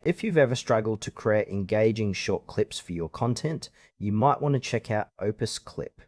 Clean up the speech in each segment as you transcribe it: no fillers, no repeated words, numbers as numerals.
If you've ever struggled to create engaging short clips for your content, you might want to check out OpusClip.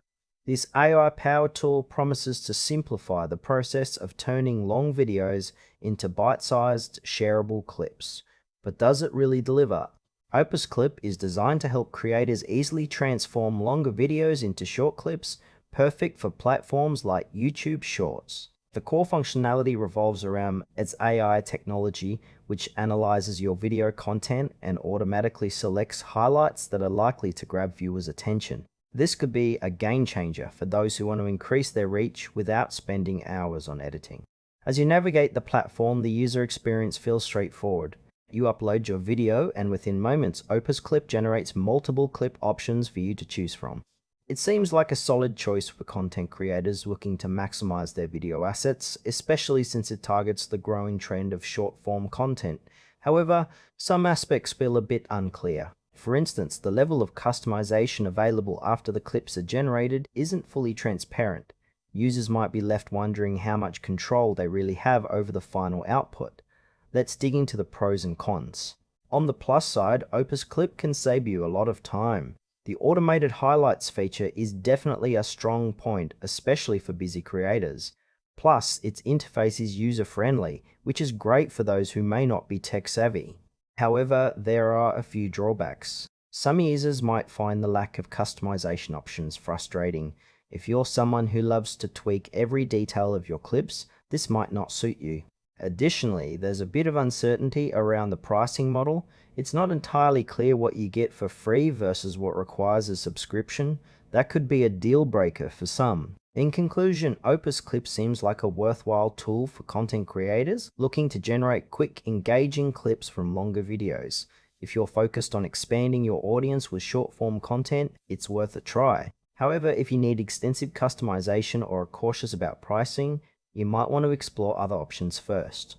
This AI-powered tool promises to simplify the process of turning long videos into bite-sized, shareable clips. But does it really deliver? OpusClip is designed to help creators easily transform longer videos into short clips, perfect for platforms like YouTube Shorts. The core functionality revolves around its AI technology, which analyzes your video content and automatically selects highlights that are likely to grab viewers' attention. This could be a game changer for those who want to increase their reach without spending hours on editing. As you navigate the platform, the user experience feels straightforward. You upload your video, and within moments, OpusClip generates multiple clip options for you to choose from. It seems like a solid choice for content creators looking to maximize their video assets, especially since it targets the growing trend of short-form content. However, some aspects feel a bit unclear. For instance, the level of customization available after the clips are generated isn't fully transparent. Users might be left wondering how much control they really have over the final output. Let's dig into the pros and cons. On the plus side, OpusClip can save you a lot of time. The automated highlights feature is definitely a strong point, especially for busy creators. Plus, its interface is user-friendly, which is great for those who may not be tech-savvy. However, there are a few drawbacks. Some users might find the lack of customization options frustrating. If you're someone who loves to tweak every detail of your clips, this might not suit you. Additionally, there's a bit of uncertainty around the pricing model. It's not entirely clear what you get for free versus what requires a subscription. That could be a deal breaker for some. In conclusion, OpusClip seems like a worthwhile tool for content creators looking to generate quick, engaging clips from longer videos. If you're focused on expanding your audience with short-form content, it's worth a try. However, if you need extensive customization or are cautious about pricing, you might want to explore other options first.